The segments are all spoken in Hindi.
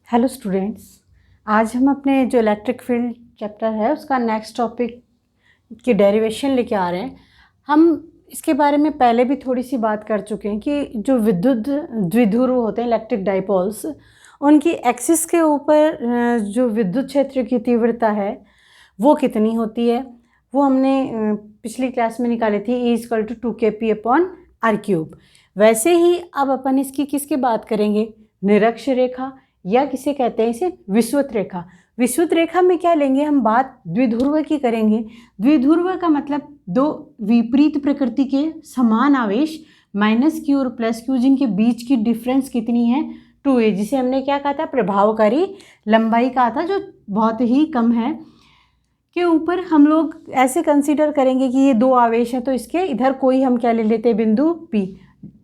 हेलो स्टूडेंट्स, आज हम अपने जो इलेक्ट्रिक फील्ड चैप्टर है उसका नेक्स्ट टॉपिक की डेरिवेशन लेके आ रहे हैं। हम इसके बारे में पहले भी थोड़ी सी बात कर चुके हैं कि जो विद्युत द्विध्रुव होते हैं इलेक्ट्रिक डाइपोल्स, उनकी एक्सिस के ऊपर जो विद्युत क्षेत्र की तीव्रता है वो कितनी होती है, वो हमने पिछली क्लास में निकाली थी। E=2kp/r³। वैसे ही अब अपन इसकी किसकी बात करेंगे, निरक्ष रेखा या किसे कहते हैं इसे विषुवत रेखा। विषुवत रेखा में क्या लेंगे हम, बात द्विध्रुव की करेंगे। द्विध्रुव का मतलब दो विपरीत प्रकृति के समान आवेश -q और +q जिनके बीच की डिफरेंस कितनी है 2a, जिसे हमने क्या कहा था, प्रभावकारी लंबाई कहा था, जो बहुत ही कम है। के ऊपर हम लोग ऐसे कंसीडर करेंगे कि ये दो आवेश है, तो इसके इधर कोई हम क्या ले लेते हैं, बिंदु P।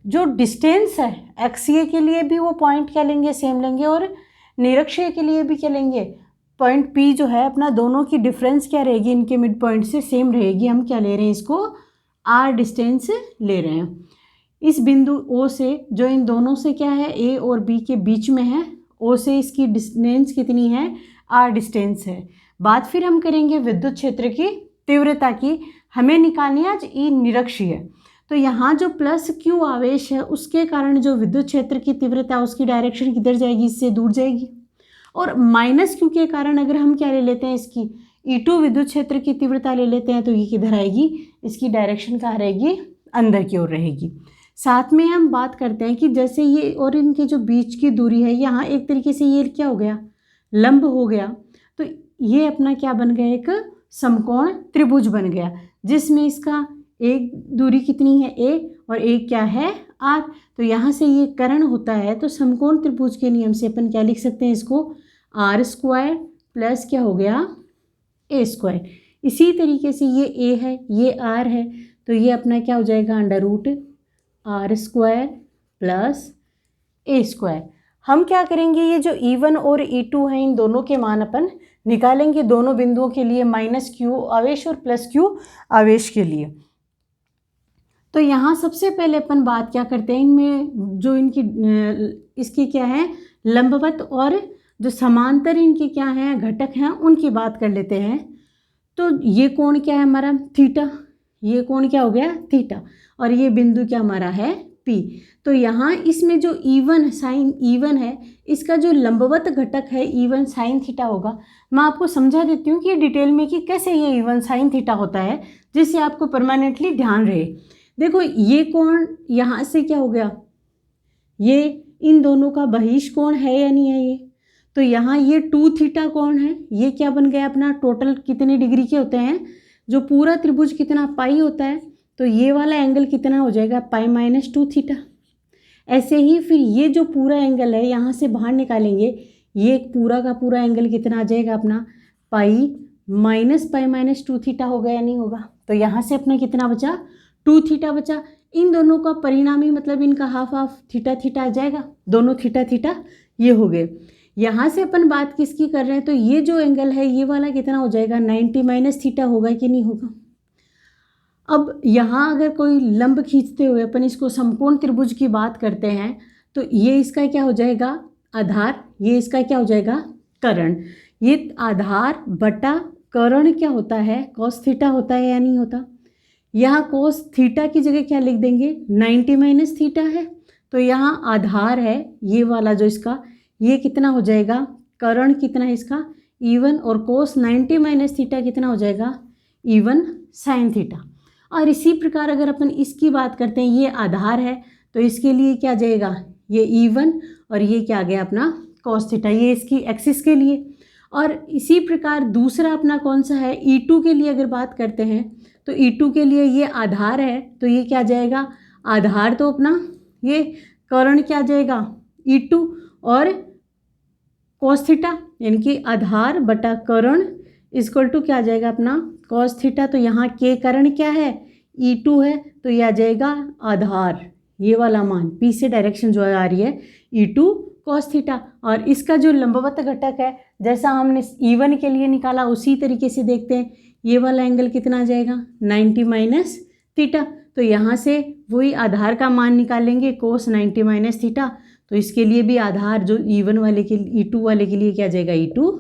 जो डिस्टेंस है एक्सीय के लिए भी वो पॉइंट क्या लेंगे, सेम लेंगे, और निरक्षीय के लिए भी क्या लेंगे, पॉइंट P जो है अपना, दोनों की डिफरेंस क्या रहेगी, इनके मिड पॉइंट से सेम रहेगी। हम क्या ले रहे हैं, इसको R डिस्टेंस ले रहे हैं। इस बिंदु O से, जो इन दोनों से क्या है, A और B के बीच में है, O से इसकी डिस्टेंस कितनी है, R डिस्टेंस है। बात फिर हम करेंगे विद्युत क्षेत्र की तीव्रता की। हमें निकालनी है आज E निरक्षीय। तो यहाँ जो +q आवेश है उसके कारण जो विद्युत क्षेत्र की तीव्रता है उसकी डायरेक्शन किधर जाएगी, इससे दूर जाएगी। और -q के कारण अगर हम क्या ले लेते हैं, इसकी E2 विद्युत क्षेत्र की तीव्रता ले लेते हैं, तो ये किधर आएगी, इसकी डायरेक्शन कहाँ रहेगी, अंदर की ओर रहेगी। साथ में हम बात करते हैं कि जैसे ये और इनके जो बीच की दूरी है, यहाँ एक तरीके से ये क्या हो गया, लंब हो गया, तो ये अपना क्या बन गया, एक समकोण त्रिभुज बन गया, जिसमें इसका एक दूरी कितनी है a और एक क्या है r। तो यहाँ से ये कर्ण होता है, तो समकोण त्रिभुज के नियम से अपन क्या लिख सकते हैं, इसको r² प्लस क्या हो गया, a²। इसी तरीके से ये a है, ये r है, तो ये अपना क्या हो जाएगा, √r² प्लस a²। हम क्या करेंगे, ये जो E1 और E2 है, इन दोनों के मान अपन निकालेंगे, दोनों बिंदुओं के लिए, -q आवेश और +q आवेश के लिए। तो यहाँ सबसे पहले अपन बात क्या करते हैं, इनमें जो इनकी इसकी क्या है, लंबवत और जो समांतर इनके क्या हैं, घटक हैं, उनकी बात कर लेते हैं। तो ये कोण क्या है हमारा, थीटा। ये कोण क्या हो गया, थीटा। और ये बिंदु क्या हमारा है, P। तो यहाँ इसमें जो E1 साइन E1 है, इसका जो लंबवत घटक है E1 साइन थीटा होगा। मैं आपको समझा देती हूँ कि डिटेल में कि कैसे ये E1 साइन थीटा होता है, जिससे आपको परमानेंटली ध्यान रहे। देखो ये कोण यहाँ से क्या हो गया, ये इन दोनों का बहिष कोण है या नहीं है, ये तो यहाँ ये 2 थीटा कोण है। ये क्या बन गया अपना, टोटल कितने डिग्री के होते हैं, जो पूरा त्रिभुज कितना पाई होता है, तो ये वाला एंगल कितना हो जाएगा, π-2 थीटा। ऐसे ही फिर ये जो पूरा एंगल है यहाँ से बाहर निकालेंगे, ये पूरा का पूरा एंगल कितना आ जाएगा अपना, π-2 थीटा होगा या नहीं होगा। तो यहाँ से अपना कितना बचा, 2 थीटा बचा। इन दोनों का परिणामी मतलब इनका हाफ थीटा थीटा आ जाएगा, दोनों थीटा थीटा ये हो गए। यहाँ से अपन बात किसकी कर रहे हैं, तो ये जो एंगल है ये वाला कितना हो जाएगा, 90 - थीटा होगा कि नहीं होगा। अब यहाँ अगर कोई लंब खींचते हुए अपन इसको समकोण त्रिभुज की बात करते हैं, तो ये इसका क्या हो जाएगा, आधार, ये इसका क्या हो जाएगा, कर्ण। ये आधार बटा कर्ण क्या होता है, cos थीटा होता है या नहीं होता। यहाँ cos थीटा की जगह क्या लिख देंगे, 90 - थीटा है, तो यहाँ आधार है ये वाला जो इसका, ये कितना हो जाएगा, कर्ण कितना है इसका, E1, और cos 90 - थीटा कितना हो जाएगा, E1 साइन थीटा। और इसी प्रकार अगर अपन इसकी बात करते हैं, ये आधार है, तो इसके लिए क्या जाएगा, ये E1, और ये क्या आ गया अपना cos थीटा, ये इसकी एक्सिस के लिए। और इसी प्रकार दूसरा अपना कौन सा है, E2 के लिए अगर बात करते हैं, तो E2 के लिए ये आधार है, तो ये क्या जाएगा, आधार तो अपना ये कर्ण क्या जाएगा, E2, और cos थीटा, यानी कि आधार बटा कर्ण इक्वल टू क्या आ जाएगा अपना cos थीटा। तो यहाँ के कर्ण क्या है, E2 है, तो यह आ जाएगा आधार, ये वाला मान P से डायरेक्शन जो आ रही है E2 cos थीटा। और इसका जो लंबवत घटक है, जैसा हमने E1 के लिए निकाला उसी तरीके से देखते हैं, ये वाला एंगल कितना आ जाएगा, 90 - थीटा। तो यहाँ से वही आधार का मान निकालेंगे, cos 90 - थीटा, तो इसके लिए भी आधार जो E1 वाले के E2 वाले के लिए क्या आ जाएगा, E2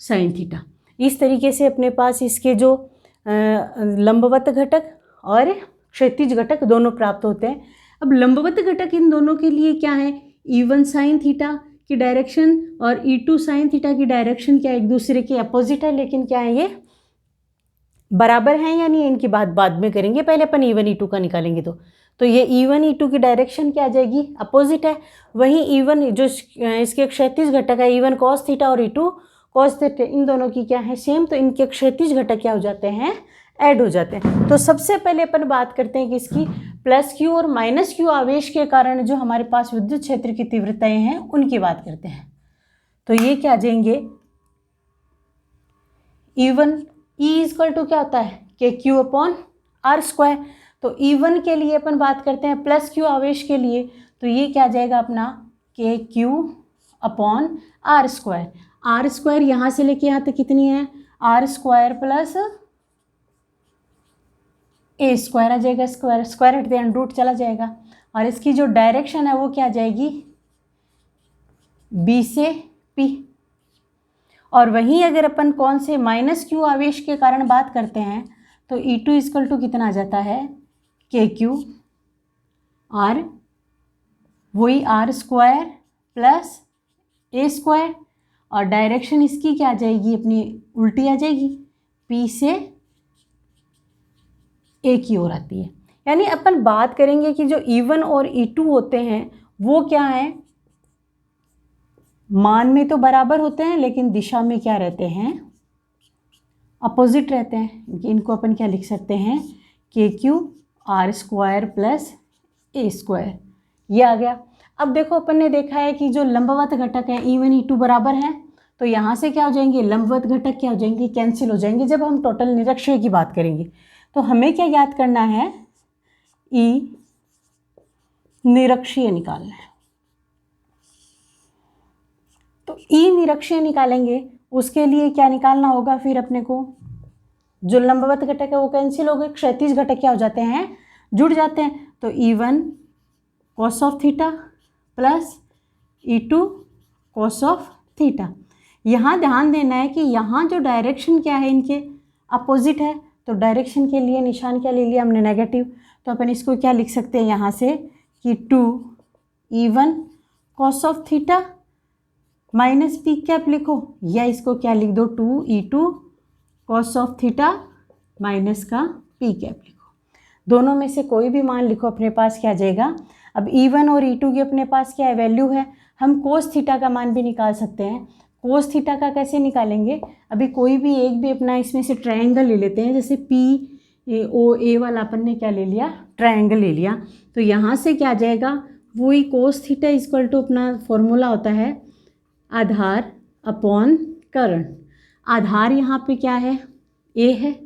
साइन थीटा। इस तरीके से अपने पास इसके जो लंबवत घटक और क्षैतिज घटक दोनों प्राप्त होते हैं। अब लंबवत घटक इन दोनों के लिए क्या है, E1 साइन थीटा की डायरेक्शन और E2 साइन थीटा की डायरेक्शन क्या एक दूसरे के अपोजिट है, लेकिन क्या है ये बराबर हैं या नहीं, इनकी बात बाद में करेंगे, पहले अपन E1 E2 का निकालेंगे। तो ये E1 E2 की डायरेक्शन क्या आ जाएगी, अपोजिट है। वहीं E1 जो इसके क्षैतिज घटक है E1 cos थीटा और E2 cos थीटा, इन दोनों की क्या है सेम, तो इनके क्षैतिज घटक क्या हो जाते हैं, ऐड हो जाते हैं। तो सबसे पहले अपन बात करते हैं कि इसकी प्लस क्यू और माइनस क्यू आवेश के कारण जो हमारे पास विद्युत क्षेत्र की तीव्रताएं हैं उनकी बात करते हैं। तो ये क्या आ जाएंगे, E1 E इक्वल टू क्या होता है, K q upon R square. तो E1 के लिए अपन बात करते हैं प्लस क्यू आवेश के लिए, तो ये क्या आ जाएगा अपना k q upon R square. R square यहाँ से लेके यहाँ तक कितनी है, R square plus A square आ जाएगा, स्क्वायर स्क्वायर हट दे रूट चला जाएगा। और इसकी जो डायरेक्शन है वो क्या आ जाएगी, बी से पी। और वहीं अगर अपन कौन से माइनस क्यू आवेश के कारण बात करते हैं तो E2 इक्वल टू कितना आ जाता है, के क्यू आर, वही R square plus A square, और डायरेक्शन इसकी क्या आ जाएगी, अपनी उल्टी आ जाएगी, पी से ए की ओर आती है। यानी अपन बात करेंगे कि जो E1 और E2 होते हैं वो क्या है, मान में तो बराबर होते हैं लेकिन दिशा में क्या रहते हैं, अपोजिट रहते हैं। इनको अपन क्या लिख सकते हैं, के Q are square plus A square, ये आ गया। अब देखो अपन ने देखा है कि जो लंबवत घटक है E1 E2 बराबर हैं, तो यहाँ से क्या हो जाएंगे, लंबवत घटक क्या हो जाएंगे, कैंसिल हो जाएंगे जब हम टोटल निरक्षीय की बात करेंगे। तो हमें क्या याद करना है, E निरक्षीय निकालना है। तो E निरक्षीय निकालेंगे, उसके लिए क्या निकालना होगा, फिर अपने को जो लंबवत घटक है वो कैंसिल हो गए, क्षैतिज घटक क्या हो जाते हैं, जुड़ जाते हैं। तो E1 cos of theta plus E2 cos of theta. यहाँ ध्यान देना है कि यहाँ जो डायरेक्शन क्या है इनके अपोजिट है, तो डायरेक्शन के लिए निशान क्या ले लिया हमने, नेगेटिव। तो अपन इसको क्या लिख सकते हैं यहाँ से कि 2E1 cos of theta minus P cap लिखो, या इसको क्या लिख दो, 2E2 cos of theta minus का पी कैप लिखो। दोनों में से कोई भी मान लिखो, अपने पास क्या आ जाएगा। अब E1 और E2 की अपने पास क्या है, वैल्यू है। हम cos थीटा का मान भी निकाल सकते हैं। cos थीटा का कैसे निकालेंगे, अभी कोई भी एक भी अपना इसमें से ट्रायंगल ले लेते हैं। जैसे POA वाला अपन ने क्या ले लिया, ट्रायंगल ले लिया। तो यहाँ से क्या आ जाएगा, वही cos थीटा इक्वल टू अपना फॉर्मूला होता है आधार अपॉन कर्ण। आधार यहाँ पे क्या है, A है,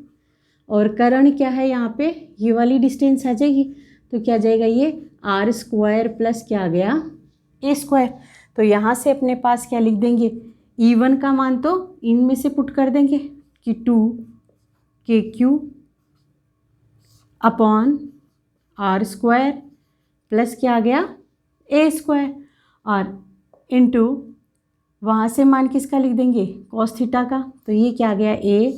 और कर्ण क्या है यहाँ पे, ये वाली डिस्टेंस आ जाएगी। तो क्या आ जाएगा, ये आर स्क्वायर प्लस क्या आ गया, ए स्क्वायर। तो यहाँ से अपने पास क्या लिख देंगे, E1 का मान तो इनमें से पुट कर देंगे कि 2KQ upon R square plus क्या आ गया, ए स्क्वायर, और इनटू वहाँ से मान किसका लिख देंगे, cos थीटा का। तो ये क्या आ गया, A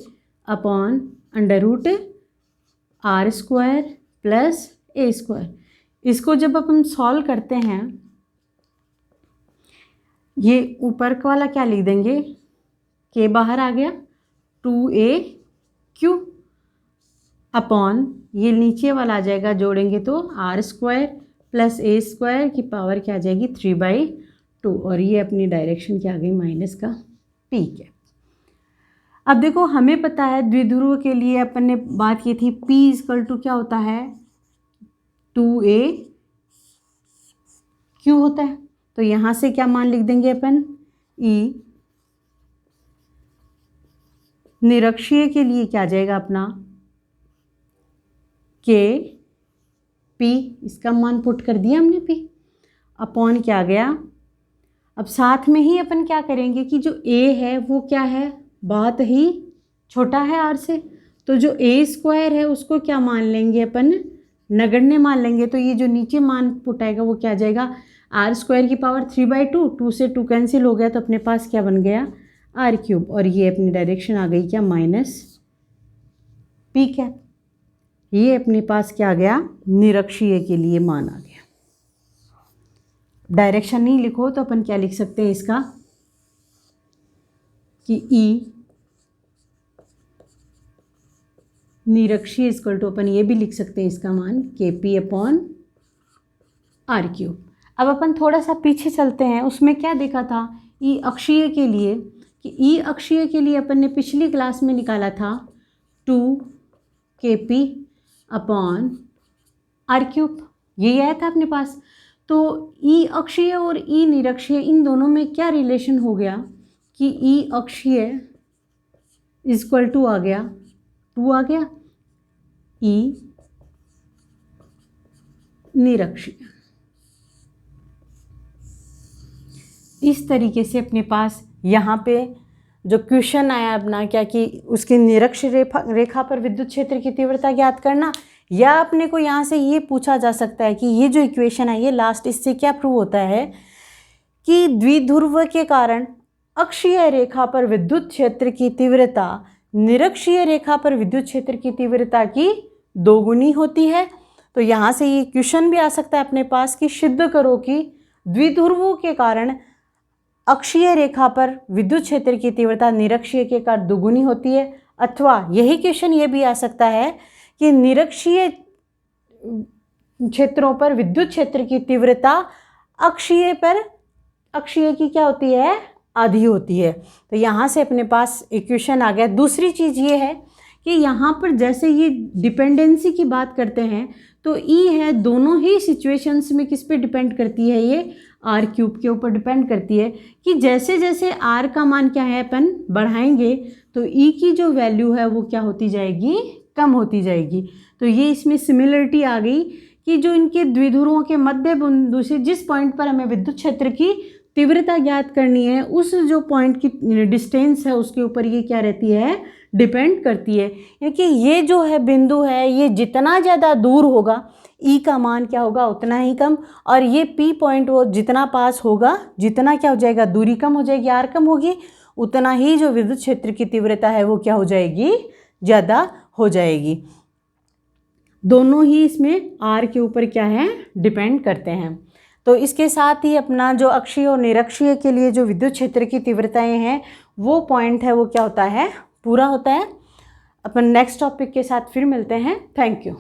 upon under root R square plus A square. इसको जब अपन सॉल्व करते हैं, ये ऊपर वाला क्या लिख देंगे, के बाहर आ गया, 2AQ अपॉन ये नीचे वाला आ जाएगा, जोड़ेंगे तो R square plus A square की पावर क्या आ जाएगी, 3/2। और ये अपनी डायरेक्शन क्या आ गई, माइनस का पी के। अब देखो हमें पता है द्विध्रुव के लिए अपन ने बात की थी, P इक्वल टू क्या होता है, 2AQ होता है। तो यहाँ से क्या मान लिख देंगे अपन, E निरक्षीय के लिए क्या आ जाएगा अपना, KP, इसका मान पुट कर दिया हमने P अपॉन क्या आ गया। अब साथ में ही अपन क्या करेंगे कि जो A है वो क्या है, बहुत ही छोटा है R से, तो जो A स्क्वायर है उसको क्या मान लेंगे अपन, नगण्य मान लेंगे। तो ये जो नीचे मान पुट आएगा वो क्या आ जाएगा, r²3/2, 2 से 2 कैंसिल हो गया तो अपने पास क्या बन गया r³ और ये अपनी डायरेक्शन आ गई क्या -p। ये अपने पास क्या आ गया निरक्षीय के लिए मान आ गया। डायरेक्शन नहीं लिखो तो अपन क्या लिख सकते हैं इसका कि E निरक्षीय इक्वल टू अपन ये भी लिख सकते हैं इसका मान Kp/r³। अब अपन थोड़ा सा पीछे चलते हैं, उसमें क्या देखा था E अक्षीय के लिए कि E अक्षीय के लिए अपन ने पिछली क्लास में निकाला था 2Kp/r³, यही आया था अपने पास। तो E अक्षीय और E निरक्षीय इन दोनों में क्या रिलेशन हो गया कि E अक्षीय इक्वल टू आ गया 2 आ गया E निरक्षीय। इस तरीके से अपने पास यहाँ पे जो क्वेश्चन आया अपना क्या कि उसकी निरक्ष रेखा पर विद्युत क्षेत्र की तीव्रता ज्ञात करना, या अपने को यहाँ से ये पूछा जा सकता है कि ये जो इक्वेशन है ये लास्ट, इससे क्या प्रूव होता है कि द्विध्रुव के कारण अक्षीय रेखा पर विद्युत क्षेत्र की तीव्रता निरक्षीय रेखा पर विद्युत क्षेत्र की तीव्रता की दोगुनी होती है। तो यहाँ से ये क्वेश्चन भी आ सकता है अपने पास कि सिद्ध करो कि द्विध्रुवों के कारण अक्षीय रेखा पर विद्युत क्षेत्र की तीव्रता निरक्षीय के कारण दोगुनी होती है। अथवा यही क्वेश्चन ये भी आ सकता है कि निरक्षीय क्षेत्रों पर विद्युत क्षेत्र की तीव्रता अक्षीय की क्या होती है आधी होती है। तो यहाँ से अपने पास इक्वेशन आ गया। दूसरी चीज़ ये है कि यहाँ पर जैसे ये डिपेंडेंसी की बात करते हैं तो E है दोनों ही सिचुएशंस में किस पे डिपेंड करती है, ये r³ के ऊपर डिपेंड करती है कि जैसे जैसे r का मान क्या है अपन बढ़ाएंगे तो E की जो वैल्यू है वो क्या होती जाएगी कम होती जाएगी। तो ये इसमें सिमिलरिटी आ गई कि जो इनके द्विध्रुवों के मध्य बिंदु से जिस पॉइंट पर हमें विद्युत क्षेत्र की तीव्रता ज्ञात करनी है उस जो पॉइंट की डिस्टेंस है उसके ऊपर ये क्या रहती है डिपेंड करती है। क्योंकि ये जो है बिंदु है ये जितना ज़्यादा दूर होगा E का मान क्या होगा उतना ही कम, और ये P पॉइंट वो जितना पास होगा जितना क्या हो जाएगा दूरी कम हो जाएगी, R कम होगी, उतना ही जो विद्युत क्षेत्र की तीव्रता है वो क्या हो जाएगी ज़्यादा हो जाएगी। दोनों ही इसमें R के ऊपर क्या है डिपेंड करते हैं। तो इसके साथ ही अपना जो अक्षीय और निरक्षीय के लिए जो विद्युत क्षेत्र की तीव्रताएं हैं वो पॉइंट है वो क्या होता है पूरा होता है। अपन नेक्स्ट टॉपिक के साथ फिर मिलते हैं। Thank you.